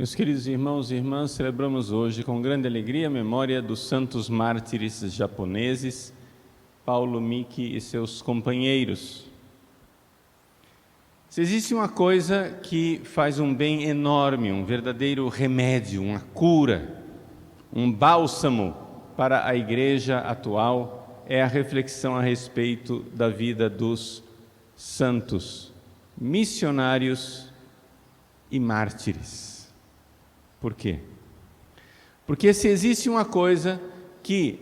Meus queridos irmãos e irmãs, celebramos hoje com grande alegria a memória dos santos mártires japoneses, Paulo Miki e seus companheiros. Se existe uma coisa que faz um bem enorme, um verdadeiro remédio, uma cura, um bálsamo para a igreja atual, é a reflexão a respeito da vida dos santos, missionários e mártires. Por quê? Porque se existe uma coisa que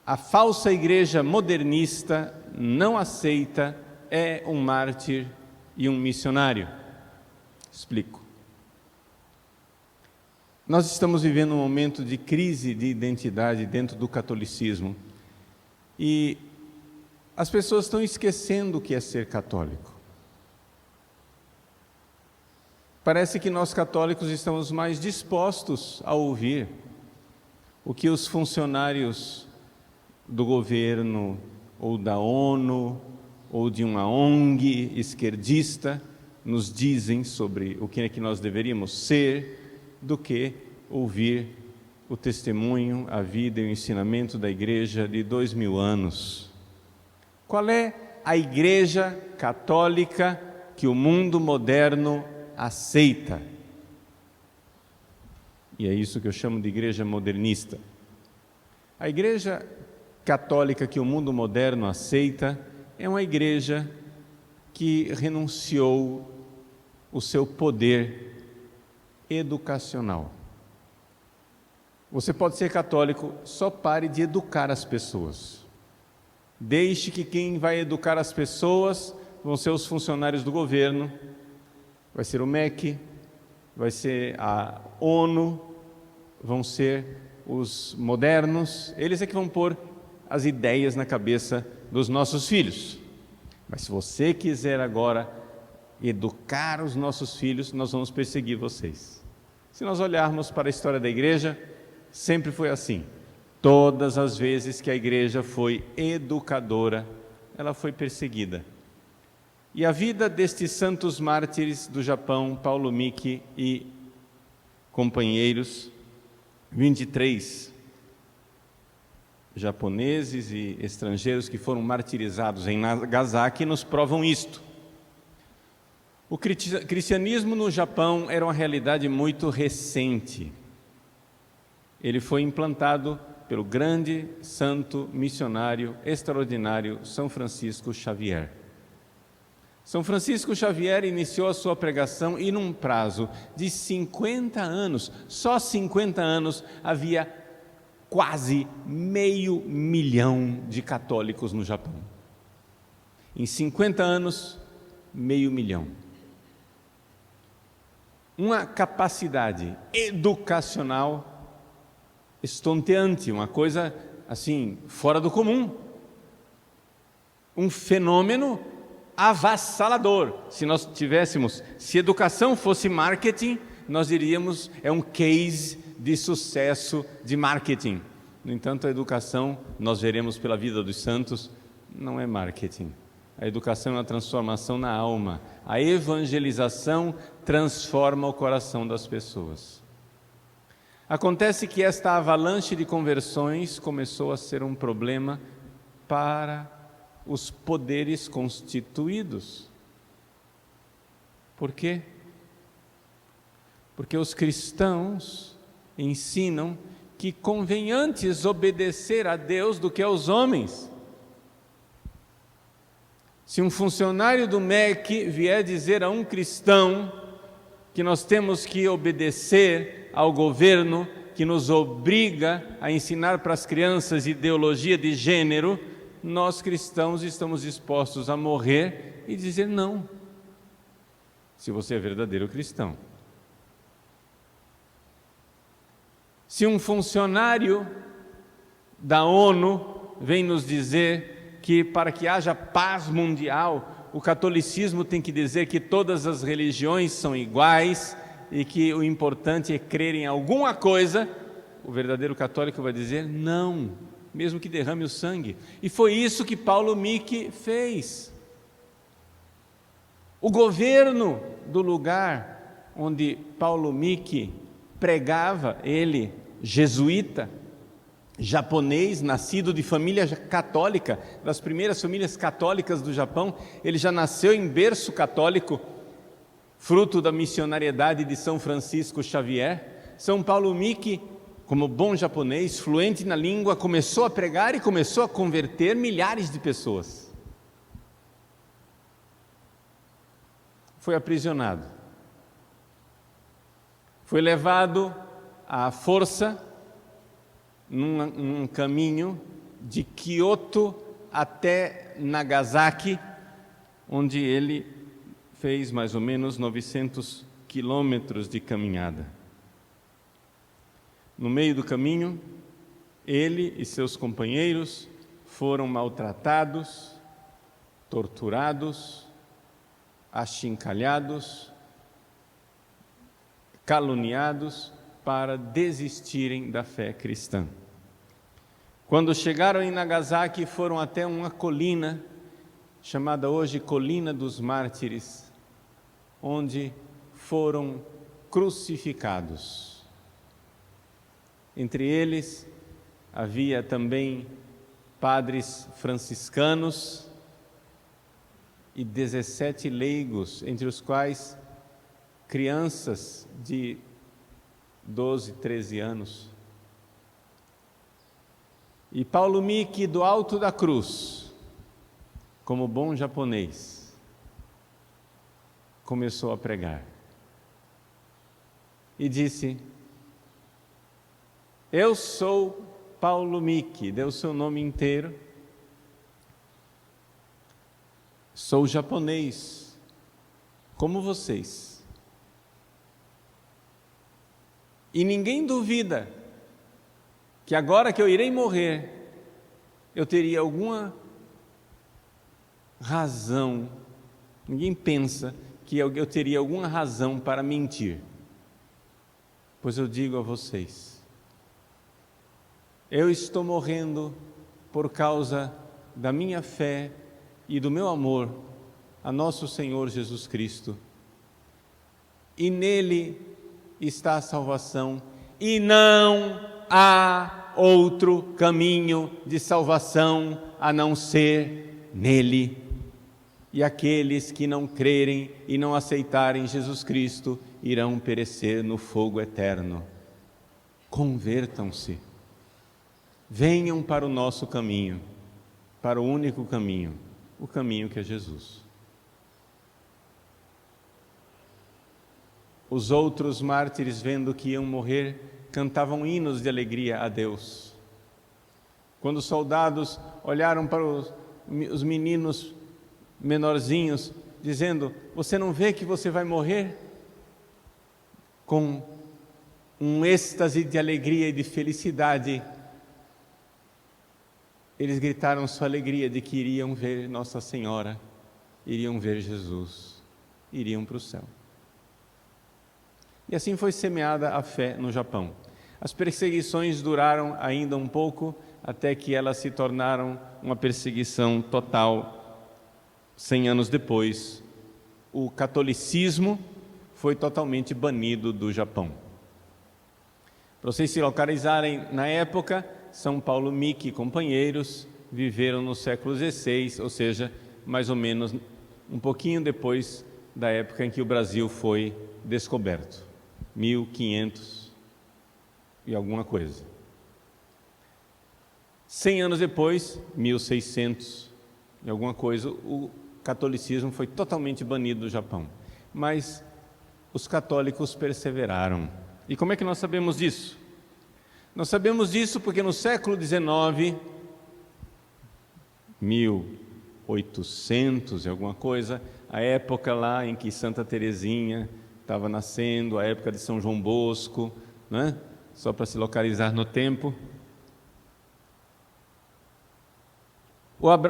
a falsa igreja modernista não aceita, é um mártir e um missionário. Explico. Nós estamos vivendo um momento de crise de identidade dentro do catolicismo e as pessoas estão esquecendo o que é ser católico. Parece que nós católicos estamos mais dispostos a ouvir o que os funcionários do governo, ou da ONU, ou de uma ONG esquerdista nos dizem sobre o que é que nós deveríamos ser, do que ouvir o testemunho, a vida e o ensinamento da igreja de 2000 anos. Qual é a igreja católica que o mundo moderno aceita? E é isso que eu chamo de igreja modernista. A igreja católica que o mundo moderno aceita é uma igreja que renunciou o seu poder educacional. Você pode ser católico, só pare de educar as pessoas. Deixe que quem vai educar as pessoas vão ser os funcionários do governo, vai ser o MEC, vai ser a ONU, vão ser os modernos, eles é que vão pôr as ideias na cabeça dos nossos filhos. Mas se você quiser agora educar os nossos filhos, nós vamos perseguir vocês. Se nós olharmos para a história da igreja, sempre foi assim. Todas as vezes que a igreja foi educadora, ela foi perseguida. E a vida destes santos mártires do Japão, Paulo Miki e companheiros, 23 japoneses e estrangeiros que foram martirizados em Nagasaki, nos provam isto. O cristianismo no Japão era uma realidade muito recente. Ele foi implantado pelo grande santo missionário extraordinário São Francisco Xavier. São Francisco Xavier iniciou a sua pregação e num prazo de 50 anos, só 50 anos, havia quase 500 mil de católicos no Japão. Em 50 anos, 500 mil. Uma capacidade educacional estonteante, uma coisa assim, fora do comum. Um fenômeno avassalador. Se educação fosse marketing, nós diríamos, é um case de sucesso de marketing. No entanto, a educação, nós veremos pela vida dos santos, não é marketing. A educação é uma transformação na alma. A evangelização transforma o coração das pessoas. Acontece que esta avalanche de conversões começou a ser um problema para os poderes constituídos. Por quê? Porque os cristãos ensinam que convém antes obedecer a Deus do que aos homens. Se um funcionário do MEC vier dizer a um cristão que nós temos que obedecer ao governo que nos obriga a ensinar para as crianças ideologia de gênero, nós cristãos estamos dispostos a morrer e dizer não, se você é verdadeiro cristão. Se um funcionário da ONU vem nos dizer que para que haja paz mundial, o catolicismo tem que dizer que todas as religiões são iguais e que o importante é crer em alguma coisa, o verdadeiro católico vai dizer não, mesmo que derrame o sangue. E foi isso que Paulo Miki fez. O governo do lugar onde Paulo Miki pregava, ele, jesuíta, japonês, nascido de família católica, das primeiras famílias católicas do Japão. Ele já nasceu em berço católico, fruto da missionariedade de São Francisco Xavier. São Paulo Miki, como bom japonês, fluente na língua, começou a pregar e começou a converter milhares de pessoas. Foi aprisionado. Foi levado à força num caminho de Kyoto até Nagasaki, onde ele fez mais ou menos 900 quilômetros de caminhada. No meio do caminho, ele e seus companheiros foram maltratados, torturados, achincalhados, caluniados para desistirem da fé cristã. Quando chegaram em Nagasaki, foram até uma colina, chamada hoje Colina dos Mártires, onde foram crucificados. Entre eles, havia também padres franciscanos e 17 leigos, entre os quais crianças de 12, 13 anos. E Paulo Miki, do alto da cruz, como bom japonês, começou a pregar. E disse: eu sou Paulo Miki, deu seu nome inteiro. Sou japonês, como vocês. E ninguém duvida que agora que eu irei morrer, eu teria alguma razão, ninguém pensa que eu teria alguma razão para mentir. Pois eu digo a vocês, eu estou morrendo por causa da minha fé e do meu amor a nosso Senhor Jesus Cristo. E nele está a salvação, e não há outro caminho de salvação a não ser nele. E aqueles que não crerem e não aceitarem Jesus Cristo irão perecer no fogo eterno. Convertam-se. Venham para o nosso caminho, para o único caminho, o caminho que é Jesus. Os outros mártires, vendo que iam morrer, cantavam hinos de alegria a Deus. Quando os soldados olharam para os meninos menorzinhos, dizendo: você não vê que você vai morrer? Com um êxtase de alegria e de felicidade, eles gritaram sua alegria de que iriam ver Nossa Senhora, iriam ver Jesus, iriam para o céu. E assim foi semeada a fé no Japão. As perseguições duraram ainda um pouco, até que elas se tornaram uma perseguição total. 100 anos depois, o catolicismo foi totalmente banido do Japão. Para vocês se localizarem na época, São Paulo Miki e companheiros viveram no século XVI, ou seja, mais ou menos um pouquinho depois da época em que o Brasil foi descoberto, 1500 e alguma coisa. 100 anos depois, 1600 e alguma coisa, o catolicismo foi totalmente banido do Japão. Mas os católicos perseveraram. E como é que nós sabemos disso? Nós sabemos disso porque no século XIX, 1800 e alguma coisa, a época lá em que Santa Teresinha estava nascendo, a época de São João Bosco, né? Só para se localizar no tempo,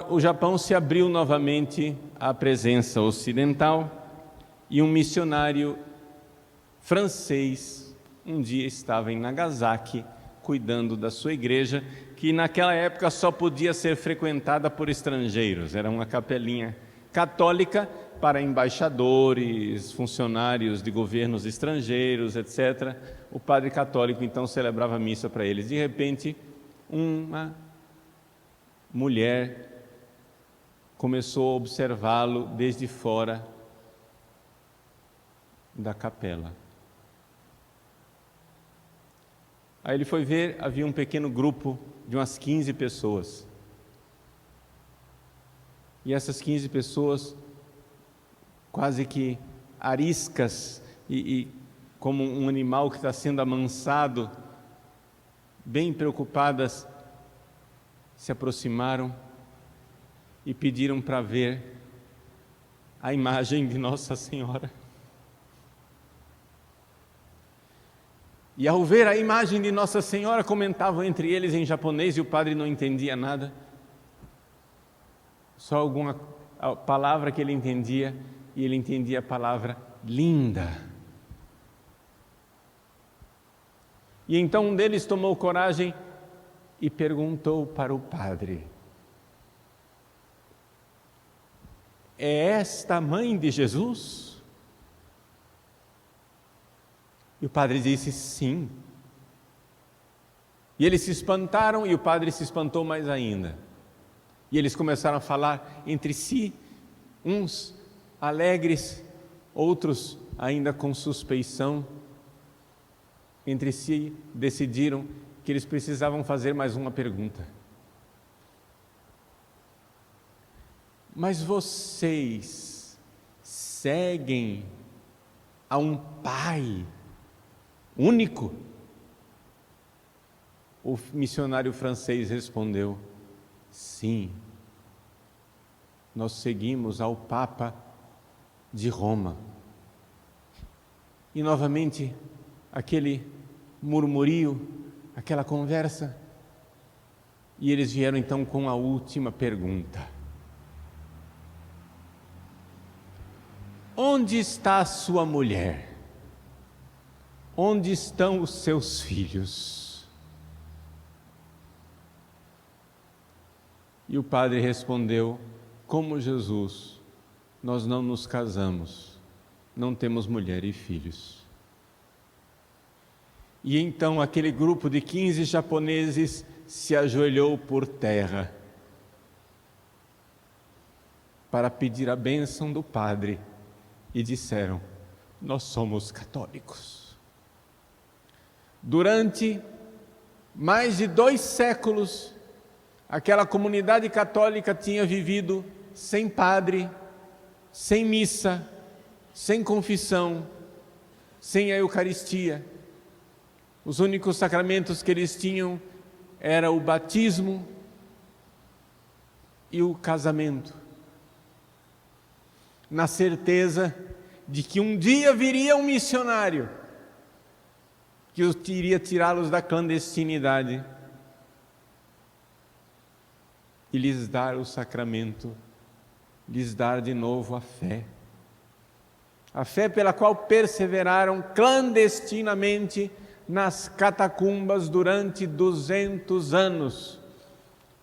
o Japão se abriu novamente à presença ocidental e um missionário francês um dia estava em Nagasaki cuidando da sua igreja, que naquela época só podia ser frequentada por estrangeiros. Era uma capelinha católica para embaixadores, funcionários de governos estrangeiros, etc. O padre católico então celebrava a missa para eles. De repente, uma mulher começou a observá-lo desde fora da capela. Aí ele foi ver, havia um pequeno grupo de umas 15 pessoas. E essas 15 pessoas, quase que ariscas e como um animal que está sendo amansado, bem preocupadas, se aproximaram e pediram para ver a imagem de Nossa Senhora. E ao ver a imagem de Nossa Senhora, comentavam entre eles em japonês e o padre não entendia nada. Só alguma palavra que ele entendia, e ele entendia a palavra linda. E então um deles tomou coragem e perguntou para o padre: é esta a mãe de Jesus? E o padre disse sim. E eles se espantaram e o padre se espantou mais ainda. E eles começaram a falar entre si, uns alegres, outros ainda com suspeição. Entre si decidiram que eles precisavam fazer mais uma pergunta. Mas vocês seguem a um pai único? O missionário francês respondeu: sim, nós seguimos ao Papa de Roma. E novamente aquele murmurio, aquela conversa, e eles vieram então com a última pergunta: onde está a sua mulher? Onde estão os seus filhos? E o padre respondeu: como Jesus, nós não nos casamos, não temos mulher e filhos. E então aquele grupo de 15 japoneses se ajoelhou por terra para pedir a bênção do padre e disseram: nós somos católicos. Durante mais de 2 séculos, aquela comunidade católica tinha vivido sem padre, sem missa, sem confissão, sem a Eucaristia. Os únicos sacramentos que eles tinham era o batismo e o casamento, na certeza de que um dia viria um missionário que iria tirá-los da clandestinidade e lhes dar o sacramento, lhes dar de novo a fé pela qual perseveraram clandestinamente nas catacumbas durante 200 anos,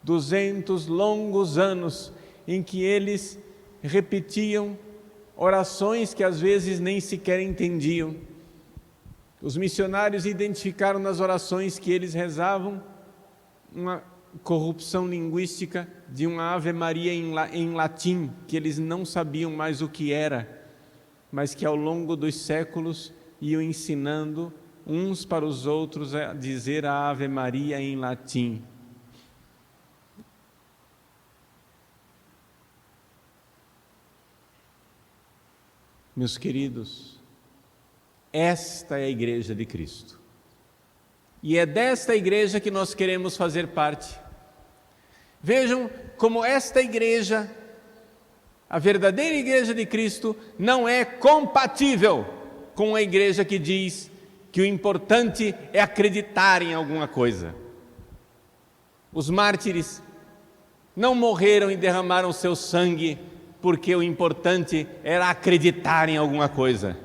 200 longos anos, em que eles repetiam orações que às vezes nem sequer entendiam. Os missionários identificaram nas orações que eles rezavam uma corrupção linguística de uma Ave Maria em latim, que eles não sabiam mais o que era, mas que ao longo dos séculos iam ensinando uns para os outros a dizer a Ave Maria em latim. Meus queridos, esta é a Igreja de Cristo. E é desta igreja que nós queremos fazer parte. Vejam como esta igreja, a verdadeira Igreja de Cristo, não é compatível com a igreja que diz que o importante é acreditar em alguma coisa. Os mártires não morreram e derramaram seu sangue porque o importante era acreditar em alguma coisa.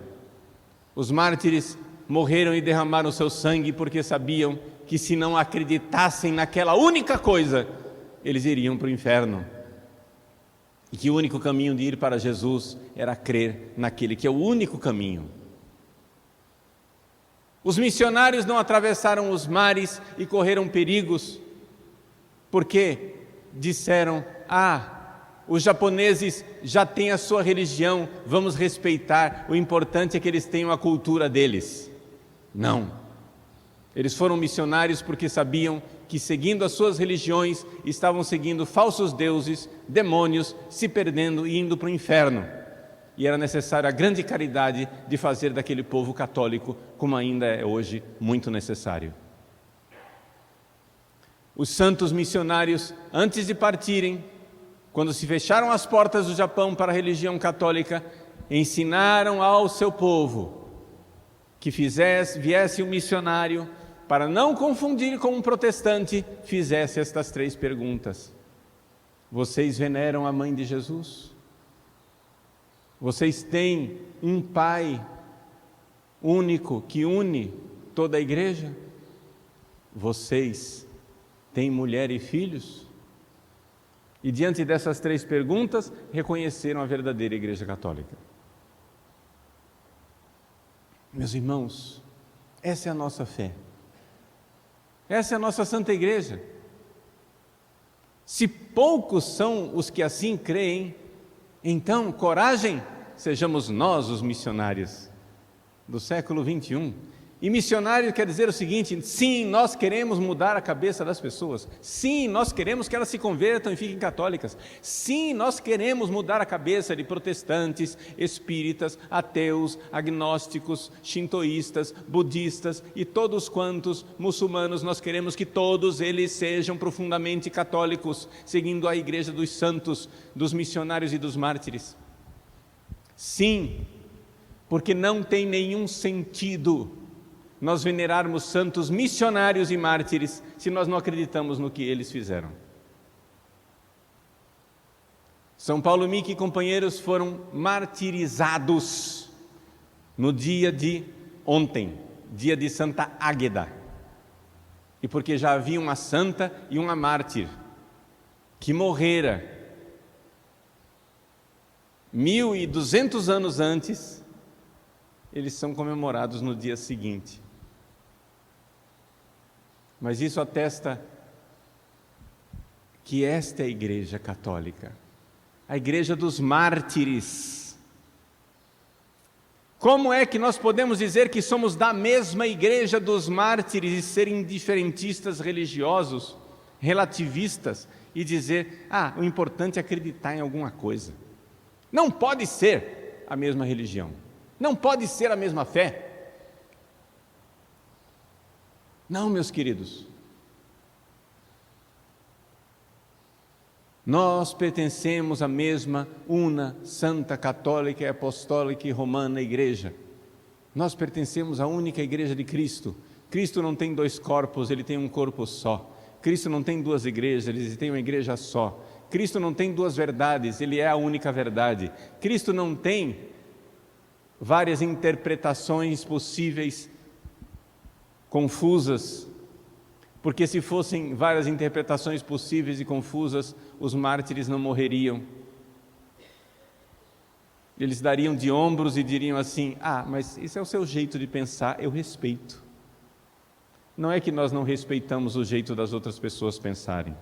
Os mártires morreram e derramaram seu sangue porque sabiam que se não acreditassem naquela única coisa, eles iriam para o inferno. e que o único caminho de ir para Jesus era crer naquele que é o único caminho. Os missionários não atravessaram os mares e correram perigos, porque disseram: os japoneses já têm a sua religião, vamos respeitar, o importante é que eles tenham a cultura deles. Não. Eles foram missionários porque sabiam que, seguindo as suas religiões, estavam seguindo falsos deuses, demônios, se perdendo e indo para o inferno. E era necessária a grande caridade de fazer daquele povo católico, como ainda é hoje muito necessário. Os santos missionários, antes de partirem, quando se fecharam as portas do Japão para a religião católica, ensinaram ao seu povo que viesse um missionário, para não confundir com um protestante, fizesse estas 3 perguntas: vocês veneram a mãe de Jesus? Vocês têm um Pai único que une toda a igreja? Vocês têm mulher e filhos? E diante dessas 3 perguntas, reconheceram a verdadeira Igreja Católica. Meus irmãos, essa é a nossa fé. Essa é a nossa Santa Igreja. Se poucos são os que assim creem, então, coragem, sejamos nós os missionários do século 21. E missionário quer dizer o seguinte: sim, nós queremos mudar a cabeça das pessoas. Sim, nós queremos que elas se convertam e fiquem católicas. Sim, nós queremos mudar a cabeça de protestantes, espíritas, ateus, agnósticos, shintoístas, budistas e todos quantos muçulmanos. Nós queremos que todos eles sejam profundamente católicos, seguindo a Igreja dos Santos, dos missionários e dos mártires. Sim, porque não tem nenhum sentido nós venerarmos santos missionários e mártires se nós não acreditamos no que eles fizeram. São Paulo Miki e companheiros foram martirizados no dia de ontem, dia de Santa Águeda, e porque já havia uma santa e uma mártir que morrera 1200 anos antes, eles são comemorados no dia seguinte. Mas isso atesta que esta é a Igreja Católica, a Igreja dos mártires. Como é que nós podemos dizer que somos da mesma Igreja dos mártires e ser indiferentistas religiosos, relativistas, e dizer: o importante é acreditar em alguma coisa? Não pode ser a mesma religião, não pode ser a mesma fé. Não, meus queridos, nós pertencemos à mesma, una, santa, católica e apostólica e romana Igreja. Nós pertencemos à única Igreja de Cristo. Cristo não tem 2 corpos, Ele tem um corpo só. Cristo não tem 2 igrejas, Ele tem uma igreja só. Cristo não tem 2 verdades, Ele é a única verdade. Cristo não tem várias interpretações possíveis, confusas, porque se fossem várias interpretações possíveis e confusas, os mártires não morreriam. Eles dariam de ombros e diriam assim: mas isso é o seu jeito de pensar, eu respeito. Não é que nós não respeitamos o jeito das outras pessoas pensarem,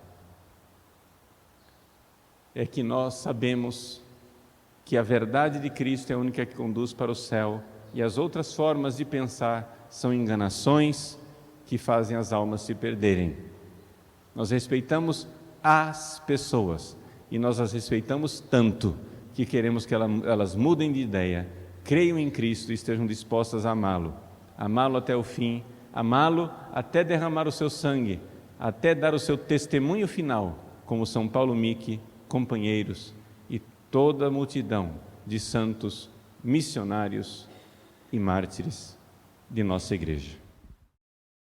é que nós sabemos que a verdade de Cristo é a única que conduz para o céu, e as outras formas de pensar são enganações que fazem as almas se perderem. Nós respeitamos as pessoas, e nós as respeitamos tanto que queremos que elas mudem de ideia, creiam em Cristo e estejam dispostas a amá-lo até o fim, amá-lo até derramar o seu sangue, até dar o seu testemunho final, como São Paulo Miki, companheiros e toda a multidão de santos, missionários e mártires de nossa igreja.